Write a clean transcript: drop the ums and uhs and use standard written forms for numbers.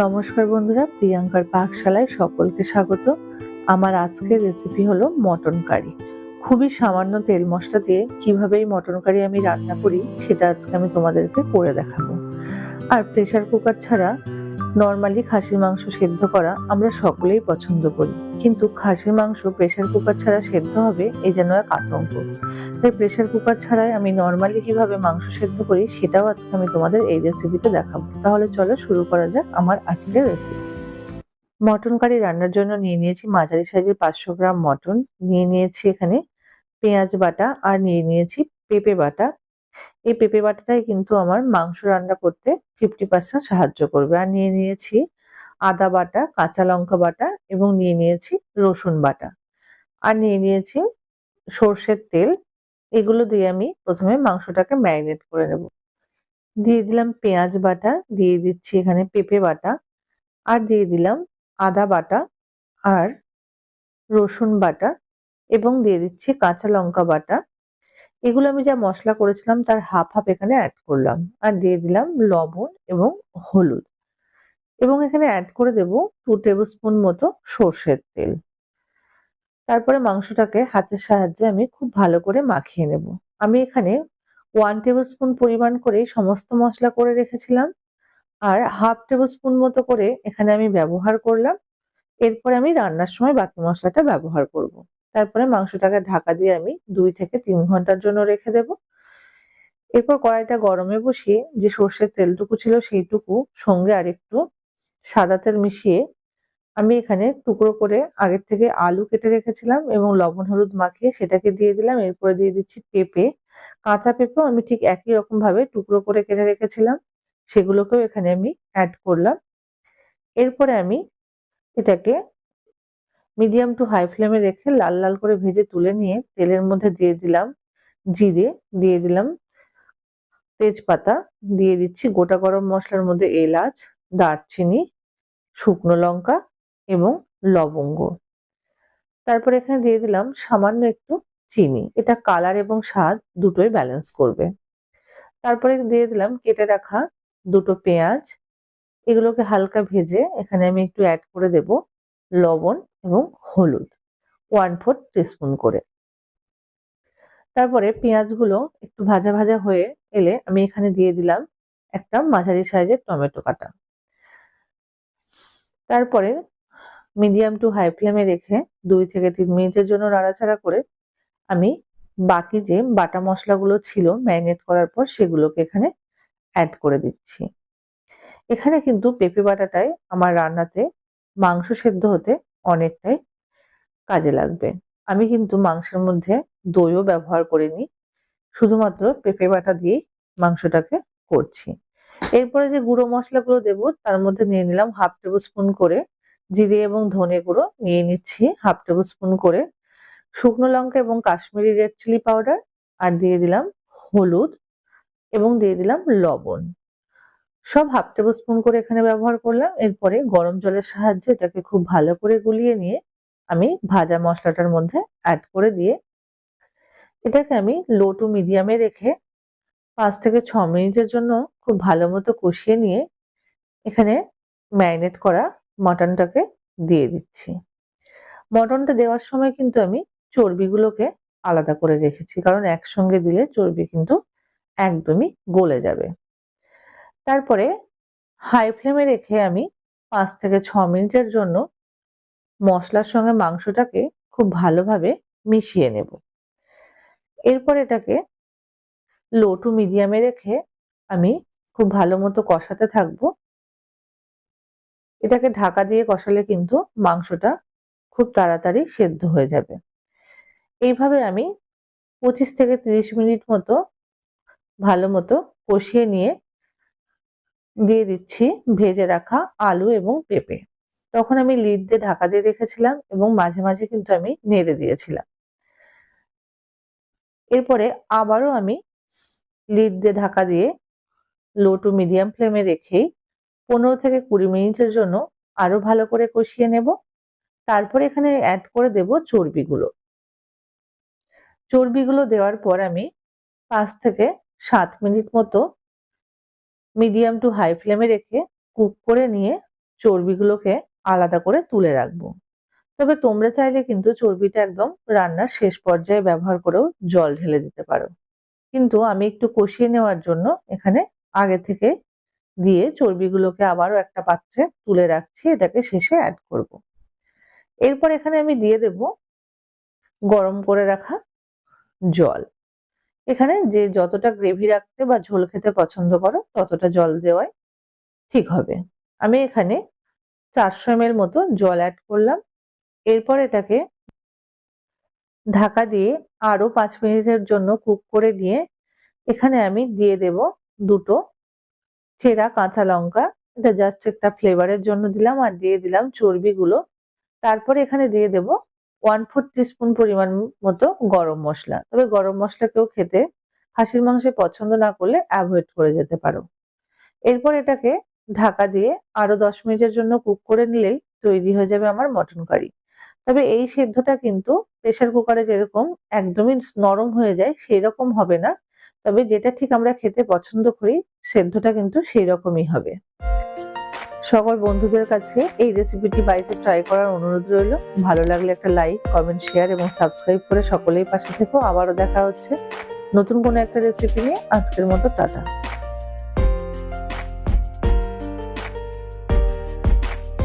নমস্কার বন্ধুরা, প্রিয়াঙ্কার পাকশালায় সকলকে স্বাগত। আমার আজকের রেসিপি হলো মটন কারি। খুবই সামান্য তেল মশলা দিয়ে কিভাবে এই মটন কারি আমি রান্না করি সেটা আজকে আমি তোমাদেরকে করে দেখাবো। আর প্রেসার কুকার ছাড়া নর্মালি খাসির মাংস সেদ্ধ করা আমরা সকলেই পছন্দ করি, কিন্তু খাসির মাংস প্রেসার কুকার ছাড়া সেদ্ধ হবে এই যেন এক আতঙ্ক। তাই প্রেসার কুকার ছাড়াই আমি নর্মালি কিভাবে মাংস সেদ্ধ করি সেটাও আজকে আমি তোমাদের এই রেসিপিতে দেখাবো। তাহলে চলো শুরু করা যাক আমার আজকের রেসিপি। মটন কারি রান্নার জন্য নিয়ে নিয়েছি মাঝারি সাইজের ৫০০ গ্রাম মটন, নিয়ে নিয়েছি এখানে পেঁয়াজ বাটা, আর নিয়ে নিয়েছি পেঁপে বাটা। এই পেঁপে বাটাটাই কিন্তু আমার মাংস রান্না করতে 50% সাহায্য করবে। আর নিয়ে নিয়েছি আদা বাটা, কাঁচা লঙ্কা বাটা এবং নিয়ে নিয়েছি রসুন বাটা, আর নিয়ে নিয়েছি সর্ষের তেল। এগুলো দিয়ে আমি প্রথমে মাংসটাকে ম্যারিনেট করে নেব। দিয়ে দিলাম পেঁয়াজ বাটা, দিয়ে দিচ্ছি এখানে পেঁপে বাটা, আর দিয়ে দিলাম আদা বাটা আর রসুন বাটা এবং দিয়ে দিচ্ছি কাঁচা লঙ্কা বাটা। এগুলো আমি যা মশলা করেছিলাম তার হাফ হাফ এখানে অ্যাড করলাম, আর দিয়ে দিলাম লবণ এবং হলুদ, এবং এখানে অ্যাড করে দেব 2 টেবিল স্পুন মতো সর্ষের তেল। তারপরে মাংসটাকে হাতের সাহায্যে আমি খুব ভালো করে মাখিয়ে নেব। আমি এখানে 1 টেবিল স্পুন পরিমাণ করে সমস্ত মশলা করে রেখেছিলাম, আর হাফ টেবিল স্পুন মতো করে এখানে আমি ব্যবহার করলাম। এরপরে আমি রান্নার সময় বাকি মশলাটা ব্যবহার করব। তারপরে মাংসটাকে ঢাকা দিয়ে আমি 2 থেকে 3 ঘন্টার জন্য রেখে দেব। এরপর কড়াইটা গরমে বসিয়ে যে সর্ষের তেলটুকু ছিল সেইটুকু সঙ্গে আরেকটু সাদা তেল মিশিয়ে আমি এখানে টুকরো করে আগের থেকে আলু কেটে রেখেছিলাম এবং লবণ হলুদ মাখিয়ে সেটাকে দিয়ে দিলাম। এরপরে দিয়ে দিচ্ছি পেঁপে, কাঁচা পেঁপেও আমি ঠিক একই রকম ভাবে টুকরো করে কেটে রেখেছিলাম, সেগুলোকেও এখানে আমি অ্যাড করলাম। এরপরে আমি এটাকে মিডিয়াম টু হাই ফ্লেমে রেখে লাল লাল করে ভেজে তুলে নিয়ে তেলের মধ্যে দিয়ে দিলাম জিরে, দিয়ে দিলাম তেজপাতা, দিয়ে দিচ্ছি গোটা গরম মশলার মধ্যে এলাচ, দারচিনি, শুকনো লঙ্কা এবং লবঙ্গ। তারপর এখানে দিয়ে দিলাম সামান্য একটু চিনি, এটা কালার এবং স্বাদ দুটোই ব্যালেন্স করবে। তারপরে দিয়ে দিলাম কেটে রাখা দুটো পেঁয়াজ। এগুলোকে হালকা ভেজে এখানে আমি একটু অ্যাড করে দেব লবণ এবং হলুদ 1/4 টিস্পুন করে। তারপরে পেঁয়াজগুলো একটু ভাজা ভাজা হয়ে এলে আমি এখানে দিয়ে দিলাম একটা মাঝারি সাইজের টমেটো কাটা। তারপরে মিডিয়াম টু হাই ফ্লেমে রেখে 2 থেকে 3 মিনিটের জন্য নাড়াচাড়া করে আমি বাকি যে বাটা মশলাগুলো ছিল ম্যারিনেট করার পর সেগুলোকে এখানে অ্যাড করে দিচ্ছি। এখানে কিন্তু পেঁপে বাটাটাই আমার রান্নাতে মাংস সেদ্ধ হতে অনেকটাই কাজে লাগবে। আমি কিন্তু মাংসের মধ্যে দইও ব্যবহার করিনি, শুধুমাত্র পেঁপে বাটা দিয়েই মাংসটাকে করছি। এরপরে যে গুঁড়ো মশলাগুলো দেবো তার মধ্যে নিয়ে নিলাম হাফ টেবিল স্পুন করে জিরে এবং ধনে গুঁড়ো, নিয়ে নিচ্ছি হাফ টেবিল স্পুন করে শুকনো লঙ্কা এবং কাশ্মীরি রেড চিলি পাউডার, আর দিয়ে দিলাম হলুদ এবং দিয়ে দিলাম লবণ। সব হাফ টেবিল স্পুন করে এখানে ব্যবহার করলাম। এরপরে গরম জলের সাহায্যে এটাকে খুব ভালো করে গুলিয়ে নিয়ে আমি ভাজা মশলাটার মধ্যে অ্যাড করে দিয়ে এটাকে আমি লো টু মিডিয়ামে রেখে 5 থেকে 6 মিনিটের জন্য খুব ভালো মতো কষিয়ে নিয়ে এখানে ম্যারিনেট করা মটনটাকে দিয়ে দিচ্ছি। মটনটা দেওয়ার সময় কিন্তু আমি চর্বিগুলোকে আলাদা করে রেখেছি, কারণ একসঙ্গে দিলে চর্বি কিন্তু একদমই গলে যাবে। তারপরে হাই ফ্লেমে রেখে আমি 5 থেকে 6 মিনিটের জন্য মশলার সঙ্গে মাংসটাকে খুব ভালোভাবে মিশিয়ে নেব। এরপর এটাকে লো টু মিডিয়ামে রেখে আমি খুব ভালো মতো কষাতে থাকবো। এটাকে ঢাকা দিয়ে কষালে কিন্তু মাংসটা খুব তাড়াতাড়ি সেদ্ধ হয়ে যাবে। এইভাবে আমি 25 থেকে 30 মিনিট মতো ভালো মতো কষিয়ে নিয়ে দিয়ে দিচ্ছি ভেজে রাখা আলু এবং পেঁপে। তখন আমি লিড দিয়ে ঢাকা দিয়ে রেখেছিলাম এবং মাঝে মাঝে কিন্তু আমি নেড়ে দিয়েছিলাম। এরপরে আবারও আমি লিড দিয়ে ঢাকা দিয়ে লো টু মিডিয়াম ফ্লেমে রেখেই 15 থেকে 20 মিনিটের জন্য আরো ভালো করে কষিয়ে নেব। তারপরে এখানে অ্যাড করে দেব চর্বিগুলো। চর্বিগুলো দেওয়ার পর আমি 5 থেকে 7 মিনিট মতো মিডিয়াম টু হাই ফ্লেমে রেখে কুক করে নিয়ে চর্বিগুলোকে আলাদা করে তুলে রাখবো। তবে তোমরা চাইলে কিন্তু চর্বিটা একদম রান্নার শেষ পর্যায়ে ব্যবহার করেও জল ঢেলে দিতে পারো, কিন্তু আমি একটু কষিয়ে নেওয়ার জন্য এখানে আগে থেকে দিয়ে চর্বিগুলোকে আবারও একটা পাত্রে তুলে রাখছি, এটাকে শেষে অ্যাড করব। এরপর এখানে আমি দিয়ে দেব গরম করে রাখা জল। এখানে যে যতটা গ্রেভি রাখতে বা ঝোল খেতে পছন্দ করো ততটা জল দেওয়াই ঠিক হবে। আমি এখানে 400 ml মতো জল অ্যাড করলাম। এরপর এটাকে ঢাকা দিয়ে আরো 5 মিনিটের জন্য কুক করে নিয়ে এখানে আমি দিয়ে দেব দুটো চেরা কাঁচা লঙ্কা। এটা জাস্ট একটা ফ্লেভারের জন্য দিলাম, আর দিয়ে দিলাম চর্বিগুলো। তারপরে এখানে দিয়ে দেব 1/4 টিস্পুন পরিমাণ মতো গরম মশলা। তবে গরম মশলা কেউ খেতে খাসির মাংসে পছন্দ না করলে অ্যাভয়েড করে যেতে পারো। এরপর এটাকে ঢাকা দিয়ে আরো 10 মিনিটের জন্য কুক করে নিলেই তৈরি হয়ে যাবে আমার মটন কারি। তবে এই সেদ্ধটা কিন্তু প্রেসার কুকারে যেরকম একদমই নরম হয়ে যায় সেই রকম হবে না। তবে যেটা ঠিক আমরা খেতে পছন্দ করি সেদ্ধটা কিন্তু সেই রকমই হবে। সকল বন্ধুদের কাছে এই রেসিপিটি বাড়িতে ট্রাই করার অনুরোধ রইল। ভালো লাগলে একটা লাইক, কমেন্ট, শেয়ার এবং সাবস্ক্রাইব করে সকলেই পাশে থেকো। আবারও দেখা হচ্ছে নতুন কোনো একটা রেসিপি নিয়ে। আজকের মতো টাটা।